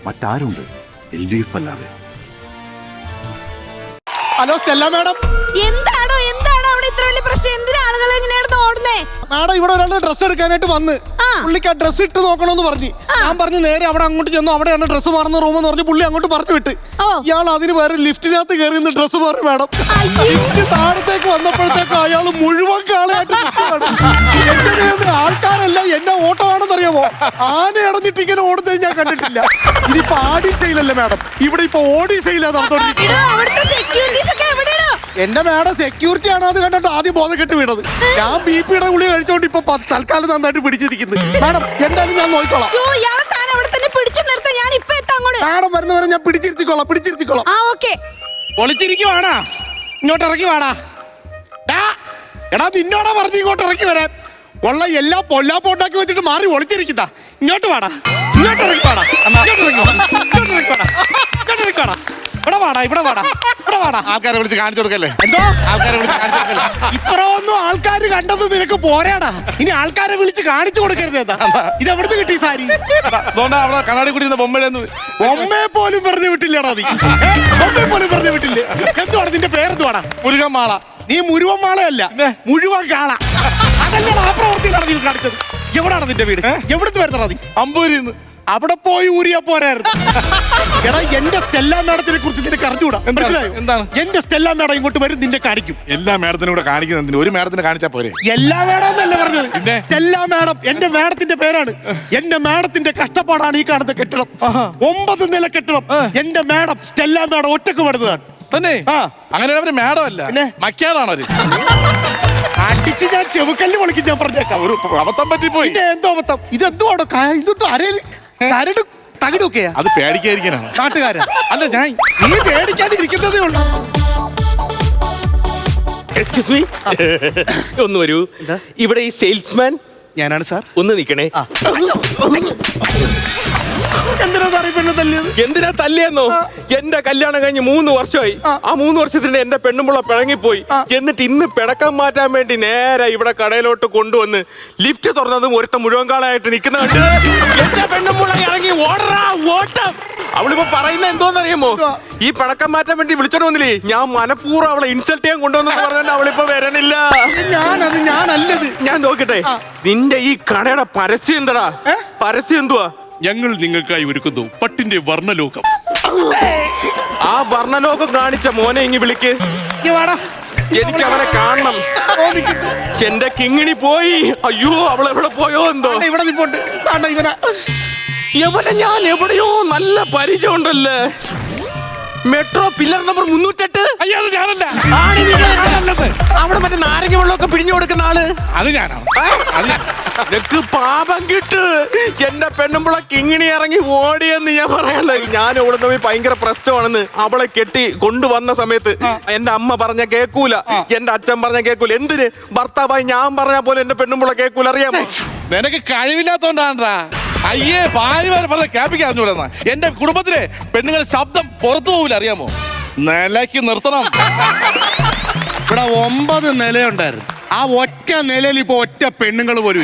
മറ്റാരുണ്ട് LDF അല്ലാതെ? Hello Stella madam. എന്താണോ അവിടെ ഇത്ര വലിയ പ്രശ്നം? എന്തിനാ ആളുകൾ എങ്ങനെയായിരുന്നു ഓടുന്നേ? മാഡം ഇവിടെ ഒരാളുടെ ഡ്രസ്സ് എടുക്കാനായിട്ട് വന്ന് പുള്ളിക്ക് ആ ഡ്രസ്സ് ഇട്ട് നോക്കണമെന്ന് പറഞ്ഞു. ഞാൻ പറഞ്ഞു നേരെ അവിടെ അങ്ങോട്ട് ചെന്നു. അവിടെയാണ് ഡ്രസ്സ് മാറുന്ന റൂം എന്ന് പറഞ്ഞ് പുള്ളി അങ്ങോട്ട് പറഞ്ഞു വിട്ട്. ഇയാൾ അതിന് വേറെ ലിഫ്റ്റിനകത്ത് കയറി നിന്ന് ഡ്രസ്സ് മാറി മാഡം. ലിഫ്റ്റ് താഴത്തേക്ക് വന്നപ്പോഴത്തേക്ക് അയാൾ മുഴുവൻ കാളയായിട്ട് ആൾക്കാരെല്ലാം എന്നെ ഓട്ടമാണെന്ന് അറിയാമോ? ആന അടഞ്ഞിട്ട് ഇങ്ങനെ ഓടുന്നത് ഞാൻ കണ്ടിട്ടില്ല. ഇതിപ്പോ ആടി സെയിലല്ലേ മാഡം, ഇവിടെ ഇപ്പൊ ഓടി സെയിലാ നടത്തോണ്ടിരിക്കുന്നത്. എന്റെ മാഡം സെക്യൂരിറ്റി ആണ് അത് കണ്ടിട്ട് ആദ്യം ബോധം കെട്ട് വീണത്. ഞാൻ BP-യുടെ ഗുളി കഴിച്ചോണ്ട് ഇപ്പൊ തൽക്കാലം നന്നായിട്ട് പിടിച്ചിരിക്കുന്നത്. മാഡം എന്തായാലും ഞാൻ നോക്കിക്കോളാം. മാഡം വരുന്നവരെ ഞാൻ പിടിച്ചിരുത്തിക്കോളാം. ഒളിച്ചിരിക്കുവാണാ, ഇങ്ങോട്ട് ഇറക്കി വാടാ. എടാ നിന്നോടാ പറഞ്ഞു ഇങ്ങോട്ട് ഇറക്കി വരാൻ. ഉള്ള എല്ലാ പൊല്ലാപ്പോട്ടാക്കി വെച്ചിട്ട് മാറി ഒളിച്ചിരിക്കുന്ന. ഇങ്ങോട്ട് വാടാ, ഇങ്ങോട്ട് ഇറക്കി വാടാ. ഇവിടെ വാടാ. ആൾക്കാരെ വിളിച്ച് കാണിച്ചു കൊടുക്കല്ലേ? എന്തോ ആൾക്കാരെ വിളിച്ച് കാണിച്ചു കൊടുക്കല്ലേ? ഇത്രയൊന്നും ആൾക്കാർ കണ്ടത് നിനക്ക് പോരാടാ. ഇനി ആൾക്കാരെ വിളിച്ച് കാണിച്ചു കൊടുക്കരുത്. ഇത് എവിടുന്ന് കിട്ടി സാരി? അതുകൊണ്ട് അവിടെ കണ്ണാടി കുടിക്കുന്ന ബൊമ്മയെ പോലും വെറുതെ വിട്ടില്ലടാ നീ. ബൊമ്മയെ പോലും വെറുതെ വിട്ടില്ലേ? എന്തുവാണ് നിന്റെ പേരെന്തുവാടാ? മുരുകന്മാള. നീ മുഴുവൻ മാളയല്ല, മുഴുവൻ കാള. അതല്ലേ ആ പ്രവൃത്തിയിലാണ് നീ കാണിച്ചത്. എവിടാണ് നിന്റെ വീട്? എവിടുന്ന് വരുന്നടാ നീ? അമ്പൂരിന്ന്. അവിടെ പോയി ഊരിയാ പോരായിരുന്നു. എടാ എന്റെ സ്റ്റെല്ല മാഡത്തിനെ കുറിച്ച് നിനക്ക് അറിഞ്ഞൂടാ. എന്താണ്? എന്റെ സ്റ്റെല്ല മാഡം ഇങ്ങോട്ട് വരും, നിന്നെ കാണിക്കും. എല്ലാ മാഡത്തിനും കൂടെ കാണിക്കുന്നതിന് ഒരു മാഡത്തിന് കാണിച്ചാ പോരെ? എല്ലാ മാഡം എന്നല്ല പറഞ്ഞത്, സ്റ്റെല്ല മാഡം. എന്റെ മാഡത്തിന്റെ പേരാണ്. എന്റെ മാഡത്തിന്റെ കഷ്ടപ്പാടാണ് ഈ കാണുന്ന കെട്ടിടം. 9 നില കെട്ടിടം. എന്റെ മാഡം സ്റ്റെല്ല മാഡം ഒറ്റക്ക് പടുന്നതാണ്. തന്നെ? അങ്ങനെ അവര് മാഡം അല്ല, മക്കാടാണ് അവര്. അടിച്ച് ഞാൻ ചെവുക്കല്ല് പൊളിക്കും. ഞാൻ പറഞ്ഞേക്കാം, ഒരു അബദ്ധം പറ്റിപ്പോയി. എന്തോ അബദ്ധം? ഇതെന്തുവാടോ? ഇതൊന്നും അരയിൽ ചരട് തകിടൊക്കെയാ? അത് പേടിക്കാതിരിക്കാനാണ്. നാട്ടുകാരൻ അല്ല, ഞാൻ നീ പേടിക്കാതിരിക്കുന്നതേ ഉള്ളൂ. എക്സ്ക്യൂസ് മീ, ഒന്ന് വരൂ. ഇവിടെ ഈ സെയിൽസ്മാൻ ഞാനാണ് സാർ. ഒന്ന് നിക്കണേ. എന്തിനാ സാർ ഈ പെണ്ണ് തല്ലിയത്? എന്തിനാ തല്ലിയെന്നോ? എന്റെ കല്യാണം കഴിഞ്ഞ് 3 വർഷമായി. ആ 3 വർഷത്തിന്റെ എന്റെ പെണ്ണുമ്പുള്ള പിണങ്ങിപ്പോയി. എന്നിട്ട് ഇന്ന് പിണക്കം മാറ്റാൻ വേണ്ടി നേരെ ഇവിടെ കടയിലോട്ട് കൊണ്ടുവന്ന് ലിഫ്റ്റ് തുറന്നതും ഒരുത്ത മുഴുവൻ കാളായിട്ട് നിൽക്കുന്ന കണ്ട് എന്റെ പെണ്ണുമ്പുള്ള ഇറങ്ങി ഓടറാ ഓട്ടം. അവളിപ്പോ പറയുന്ന എന്തോന്നറിയാമോ? ഈ പിണക്കം മാറ്റാൻ വേണ്ടി വിളിച്ചോണ്ട് വന്നില്ലേ, ഞാൻ മനഃപൂർവ്വം അവളെ ഇൻസൾട്ട് ചെയ്യാൻ കൊണ്ടുവന്നു പറഞ്ഞിട്ട് അവളിപ്പോ വരണില്ല. ഞാനല്ലത്. ഞാൻ നോക്കട്ടെ, നിന്റെ ഈ കടയുടെ പരസ്യം എന്താടാ? പരസ്യം എന്തുവാ? ഞങ്ങൾ നിങ്ങൾക്കായി ഒരുക്കുന്നു പട്ടിന്റെ വർണ്ണലോകം. ആ വർണ്ണലോകം കാണിച്ച മോനെ ഇങ്ങി വിളിക്ക്. എനിക്ക് അവനെ കാണണം. എന്റെ കിങ്ങിണി പോയി. അയ്യോ, അവൾ എവിടെ പോയോ എന്തോ? ഇവിടെ നിൽപ്പുണ്ട്. എവിടെ ഞാൻ എവിടെയോ നല്ല പരിചയം ഉണ്ടല്ലേ. Metro pillar number 308. അയ്യോ, ഞാനല്ല. അവിടെ മറ്റേ നാരങ്ങ വെള്ളമൊക്കെ പിഴിഞ്ഞു കൊടുക്കുന്ന ആള് അത് ഞാനാണ്. നിനക്ക് പാപം കിട്ട്. എന്റെ പെണ്ണുമ്പളെ കിങ്ങിണി ഇറങ്ങി ഓടിയെന്ന് ഞാൻ പറയാനുള്ള. ഞാൻ ഇവിടെ തമ്മിൽ ഭയങ്കര പ്രശ്നമാണെന്ന് അവളെ കെട്ടി കൊണ്ടുവന്ന സമയത്ത് എന്റെ അമ്മ പറഞ്ഞ കേക്കൂല, എന്റെ അച്ഛൻ പറഞ്ഞ കേക്കൂല. എന്തിന് ഭർത്താവായി ഞാൻ പറഞ്ഞ പോലെ എന്റെ പെണ്ണുമ്പളെ കേക്കൂല. അറിയാമോ? നിനക്ക് കഴിവില്ലാത്തോണ്ടാണ്ടാ. അയ്യേ, ഭാര്യ പറഞ്ഞ ക്യാപ്പിക്ക് അറിഞ്ഞൂടാ. എന്റെ കുടുംബത്തിലെ പെണ്ണുങ്ങളുടെ ശബ്ദം പുറത്തു പോവില്ല, അറിയാമോ? നിലയ്ക്ക് നിർത്തണം. ഇവിടെ 9 നിലയുണ്ടായിരുന്നു. ആ ഒറ്റ നിലയിൽ ഇപ്പൊ ഒറ്റ പെണ്ണുങ്ങൾ പോലും ഇല്ല.